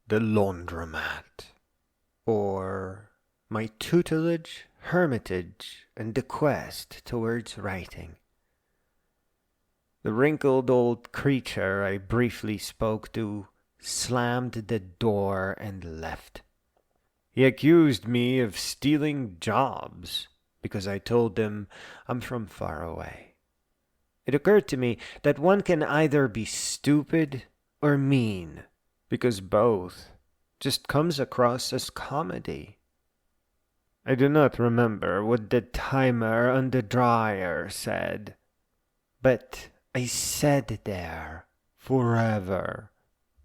The Laundromat, or My Tutelage, Hermitage, and the Quest Towards Writing. The wrinkled old creature I briefly spoke to slammed the door and left. He accused me of stealing jobs because I told him I'm from far away. It occurred to me that one can either be stupid or mean, because both just comes across as comedy. I do not remember what the timer on the dryer said, but I sat there forever,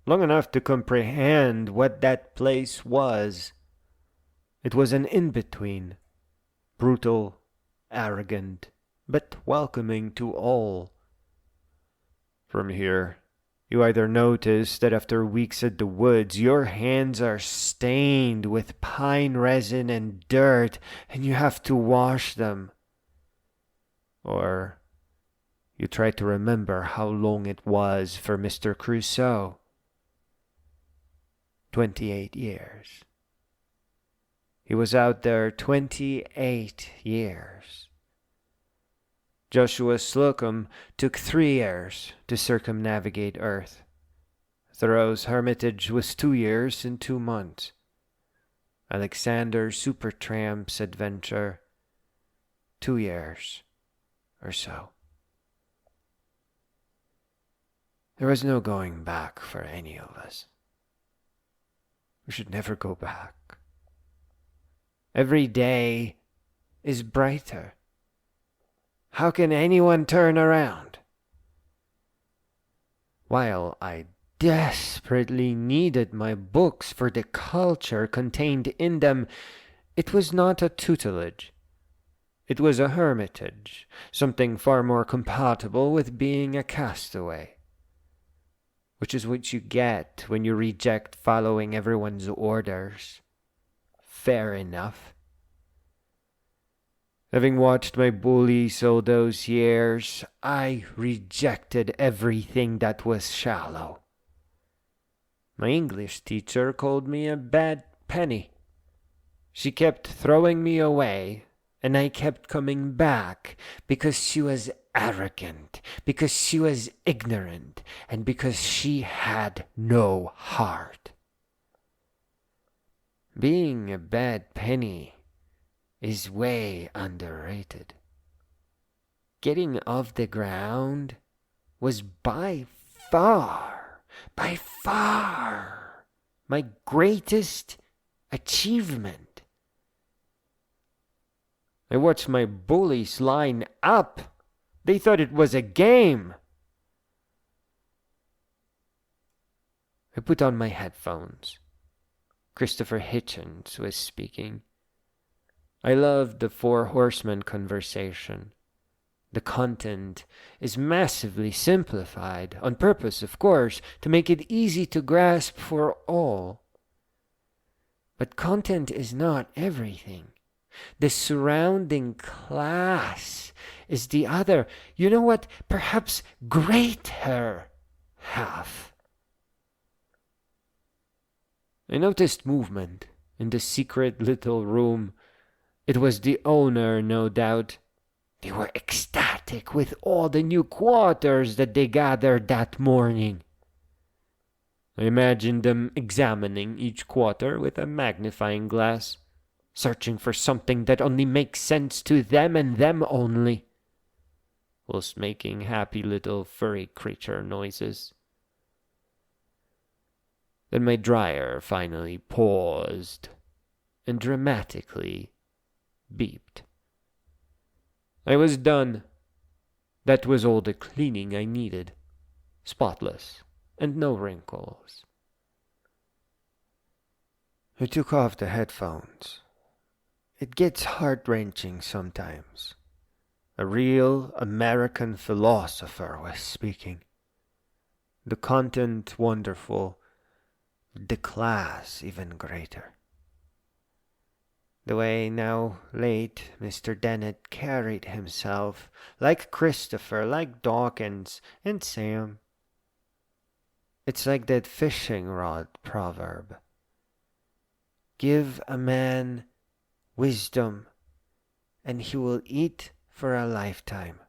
long enough to comprehend what that place was. It was an in-between, brutal, arrogant, but welcoming to all. From here, you either notice that after weeks at the woods, your hands are stained with pine resin and dirt, and you have to wash them. Or you try to remember how long it was for Mr. Crusoe. 28 years. He was out there 28 years. Joshua Slocum took 3 years to circumnavigate Earth. Thoreau's Hermitage was 2 years and 2 months. Alexander's Supertramp's adventure, 2 years or so. There was no going back for any of us. We should never go back. Every day is brighter. How can anyone turn around? While I desperately needed my books for the culture contained in them, it was not a tutelage. It was a hermitage, something far more compatible with being a castaway. Which is what you get when you reject following everyone's orders. Fair enough. Having watched my bullies all those years, I rejected everything that was shallow. My English teacher called me a bad penny. She kept throwing me away, and I kept coming back because she was arrogant, because she was ignorant, and because she had no heart. Being a bad penny is way underrated. Getting off the ground was by far, my greatest achievement. I watched my bullies line up. They thought it was a game. I put on my headphones. Christopher Hitchens was speaking. I loved the Four Horsemen conversation. The content is massively simplified, on purpose, of course, to make it easy to grasp for all. But content is not everything. The surrounding class is the other, you know what, perhaps greater half. I noticed movement in the secret little room. It was the owner, no doubt. They were ecstatic with all the new quarters that they gathered that morning. I imagined them examining each quarter with a magnifying glass, searching for something that only makes sense to them and them only, whilst making happy little furry creature noises. Then my dryer finally paused and dramatically beeped. I was done. That was all the cleaning I needed. Spotless and no wrinkles. I took off the headphones. It gets heart-wrenching sometimes. A real American philosopher was speaking. The content wonderful, the class even greater. The way now late Mr. Dennett carried himself, like Christopher, like Dawkins, and Sam. It's like that fishing rod proverb. Give a man wisdom, and he will eat for a lifetime.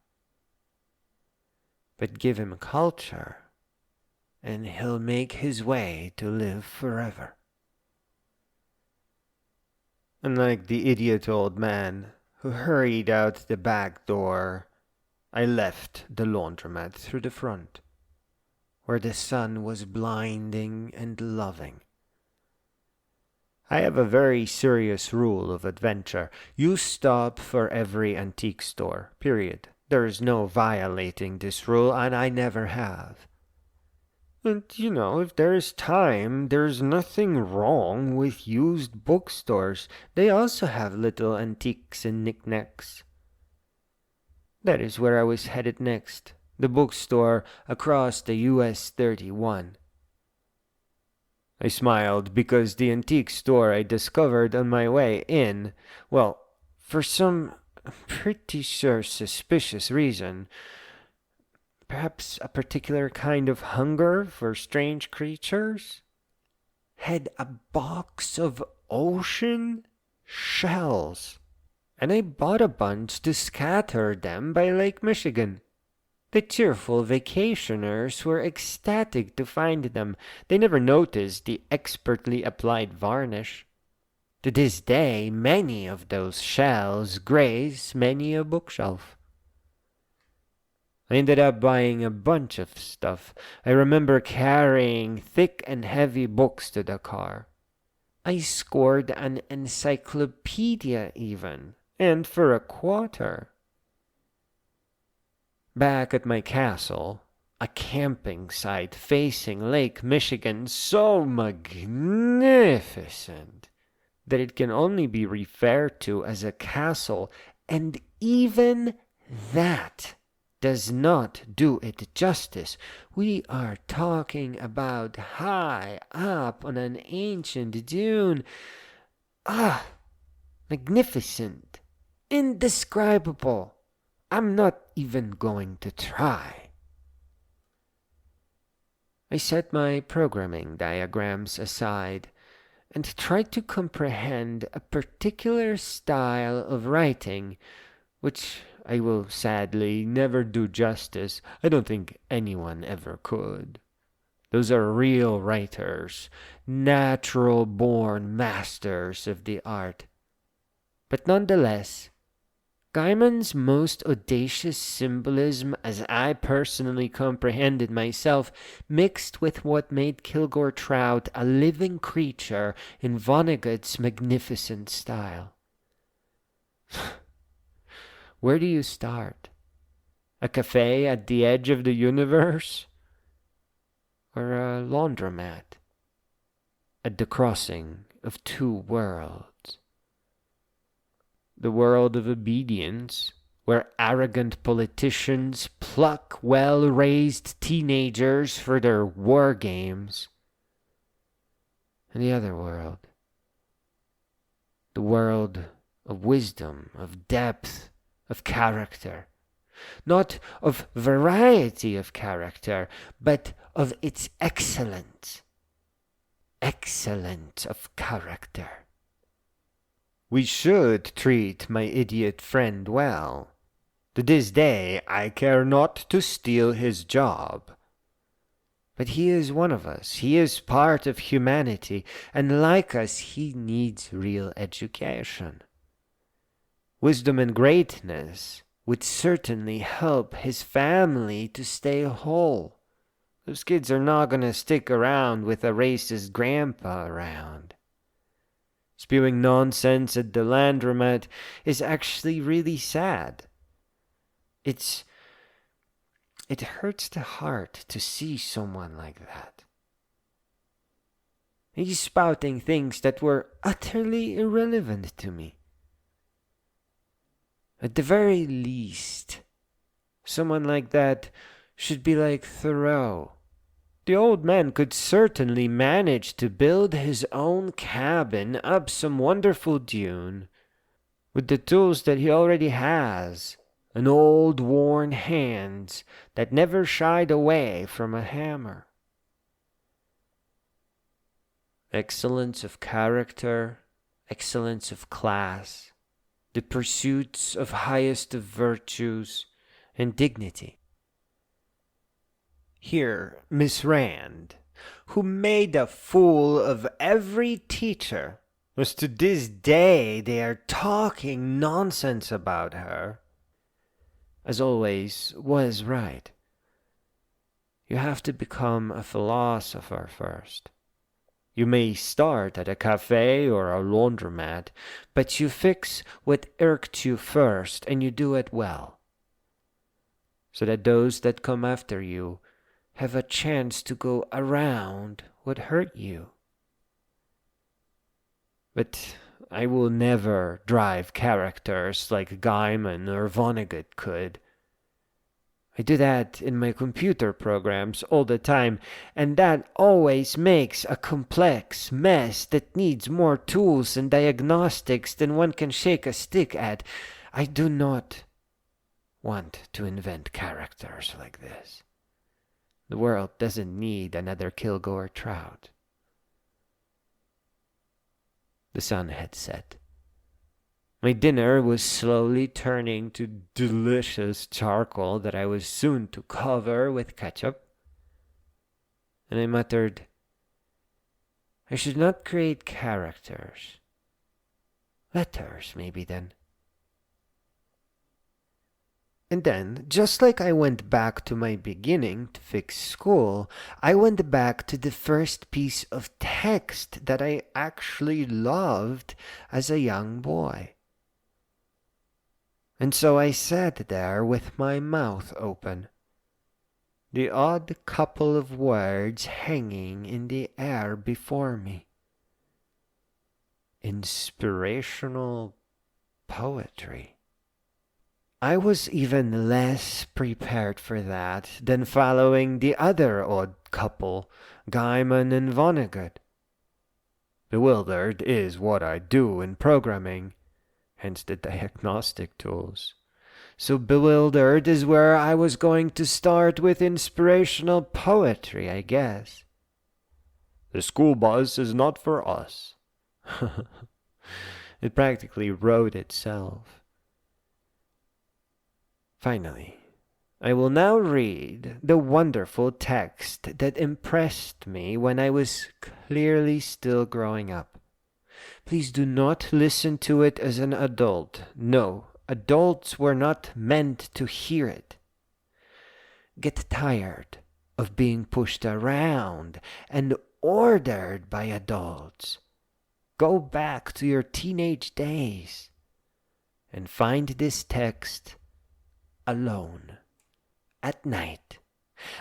But give him culture, and he'll make his way to live forever. Unlike the idiot old man who hurried out the back door, I left the laundromat through the front, where the sun was blinding and loving. I have a very serious rule of adventure. You stop for every antique store, period. There is no violating this rule, and I never have. And, if there is time, there's nothing wrong with used bookstores. They also have little antiques and knickknacks. That is where I was headed next, the bookstore across the US 31. I smiled because the antique store I discovered on my way in, well, for some pretty sure suspicious reason, perhaps a particular kind of hunger for strange creatures, had a box of ocean shells, and I bought a bunch to scatter them by Lake Michigan. The cheerful vacationers were ecstatic to find them. They never noticed the expertly applied varnish. To this day, many of those shells grace many a bookshelf. I ended up buying a bunch of stuff. I remember carrying thick and heavy books to the car. I scored an encyclopedia even, and for $1. Back at my castle, a camping site facing Lake Michigan so magnificent that it can only be referred to as a castle, and even that does not do it justice. We are talking about high up on an ancient dune. Magnificent, indescribable. I'm not even going to try. I set my programming diagrams aside and tried to comprehend a particular style of writing, which I will sadly never do justice. I don't think anyone ever could. Those are real writers, natural-born masters of the art. But nonetheless, Gaiman's most audacious symbolism, as I personally comprehended myself, mixed with what made Kilgore Trout a living creature in Vonnegut's magnificent style. Where do you start? A cafe at the edge of the universe? Or a laundromat at the crossing of two worlds? The world of obedience, where arrogant politicians pluck well-raised teenagers for their war games. And the other world, the world of wisdom, of depth, of character. Not of variety of character, but of its excellence. Excellence of character. We should treat my idiot friend well. To this day I care not to steal his job. But he is one of us. He is part of humanity, and like us he needs real education. Wisdom and greatness would certainly help his family to stay whole. Those kids are not gonna stick around with a racist grandpa around. Spewing nonsense at the Laundromat is actually really sad. It hurts the heart to see someone like that. He's spouting things that were utterly irrelevant to me. At the very least, someone like that should be like Thoreau. The old man could certainly manage to build his own cabin up some wonderful dune with the tools that he already has, and old worn hands that never shied away from a hammer. excellence of character, excellence of class, the pursuits of highest of virtues, and dignity. Here, Miss Rand, who made a fool of every teacher, was to this day they are talking nonsense about her, as always, was right. You have to become a philosopher first. You may start at a cafe or a laundromat, but you fix what irked you first, and you do it well, so that those that come after you have a chance to go around what hurt you. But I will never drive characters like Gaiman or Vonnegut could. I do that in my computer programs all the time, and that always makes a complex mess that needs more tools and diagnostics than one can shake a stick at. I do not want to invent characters like this. The world doesn't need another Kilgore Trout. The sun had set. My dinner was slowly turning to delicious charcoal that I was soon to cover with ketchup, and I muttered, I should not create characters. Letters, maybe, then. And then, just like I went back to my beginning to fix school, I went back to the first piece of text that I actually loved as a young boy. And so I sat there with my mouth open, the odd couple of words hanging in the air before me. Inspirational poetry. I was even less prepared for that than following the other odd couple, Gaiman and Vonnegut. Bewildered is what I do in programming, hence the diagnostic tools. So bewildered is where I was going to start with inspirational poetry, I guess. The school bus is not for us. It practically wrote itself. Finally, I will now read the wonderful text that impressed me when I was clearly still growing up. Please do not listen to it as an adult. No, adults were not meant to hear it. Get tired of being pushed around and ordered by adults. Go back to your teenage days and find this text alone at night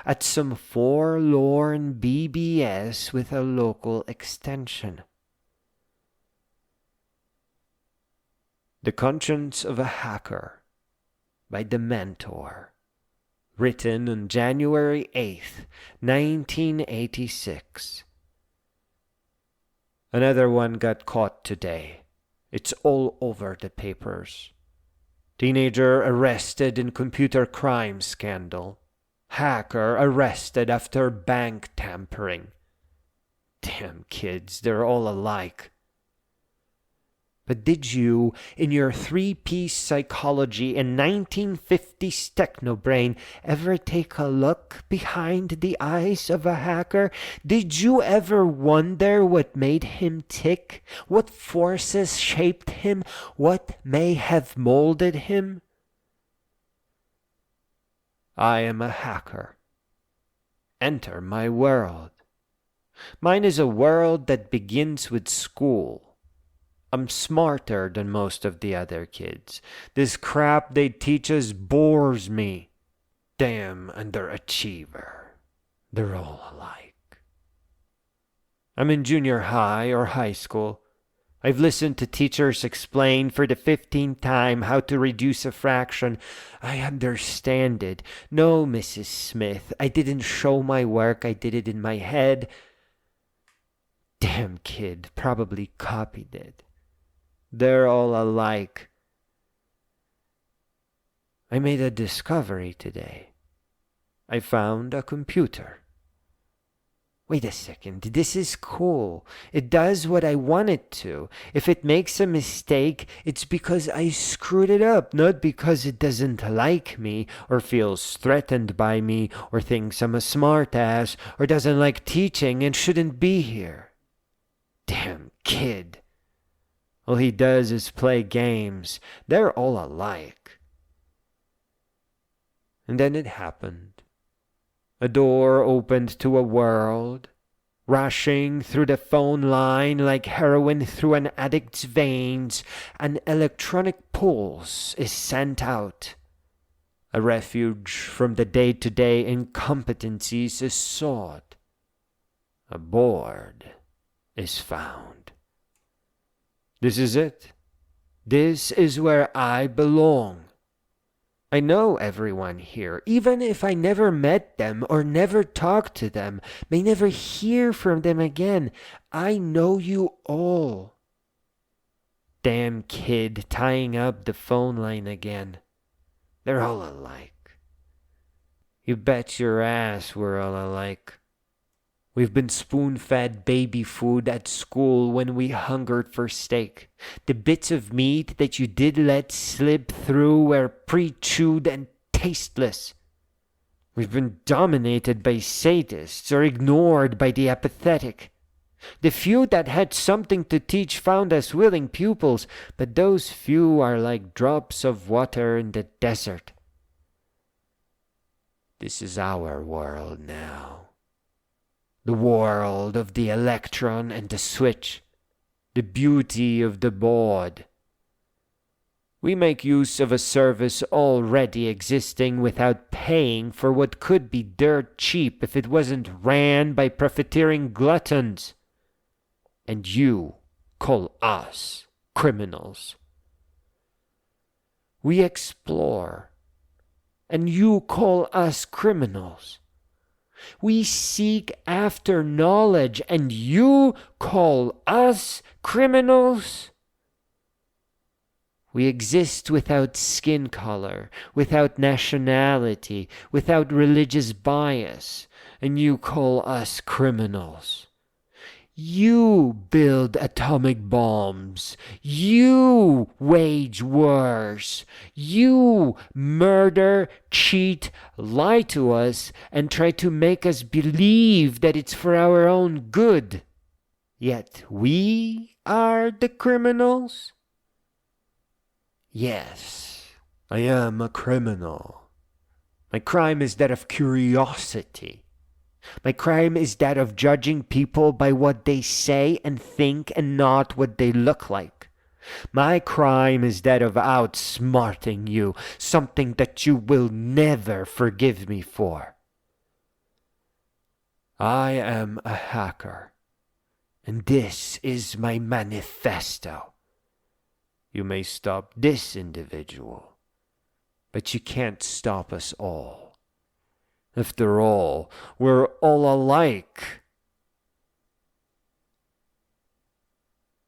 at some forlorn BBS with a local extension. The Conscience of a Hacker by the Mentor, written on January 8th, 1986. Another one got caught today. It's all over the papers. Teenager arrested in computer crime scandal. Hacker arrested after bank tampering. Damn kids, they're all alike. But did you, in your three-piece psychology and 1950s technobrain, ever take a look behind the eyes of a hacker? Did you ever wonder what made him tick? What forces shaped him? What may have molded him? I am a hacker. Enter my world. Mine is a world that begins with school. I'm smarter than most of the other kids. This crap they teach us bores me. Damn underachiever. They're all alike. I'm in junior high or high school. I've listened to teachers explain for the 15th time how to reduce a fraction. I understand it. No, Mrs. Smith, I didn't show my work. I did it in my head. Damn kid, probably copied it. They're all alike. I made a discovery today. I found a computer. Wait a second, this is cool. It does what I want it to. If it makes a mistake, it's because I screwed it up, not because it doesn't like me, or feels threatened by me, or thinks I'm a smartass, or doesn't like teaching and shouldn't be here. Damn kid. All he does is play games. They're all alike. And then it happened. A door opened to a world, rushing through the phone line like heroin through an addict's veins. An electronic pulse is sent out. A refuge from the day-to-day incompetencies is sought. A board is found. This is it. This is where I belong. I know everyone here, even if I never met them or never talked to them, may never hear from them again. I know you all. Damn kid tying up the phone line again. They're all alike. You bet your ass we're all alike. We've been spoon-fed baby food at school when we hungered for steak. The bits of meat that you did let slip through were pre-chewed and tasteless. We've been dominated by sadists or ignored by the apathetic. The few that had something to teach found us willing pupils, but those few are like drops of water in the desert. This is our world now. The world of the electron and the switch, the beauty of the board. We make use of a service already existing without paying for what could be dirt cheap if it wasn't ran by profiteering gluttons. And you call us criminals. We explore, and you call us criminals. We seek after knowledge, and you call us criminals? We exist without skin color, without nationality, without religious bias, and you call us criminals. You build atomic bombs. You wage wars. You murder, cheat, lie to us, and try to make us believe that it's for our own good. Yet we are the criminals? Yes, I am a criminal. My crime is that of curiosity. My crime is that of judging people by what they say and think and not what they look like. My crime is that of outsmarting you, something that you will never forgive me for. I am a hacker, and this is my manifesto. You may stop this individual, but you can't stop us all. After all, we're all alike.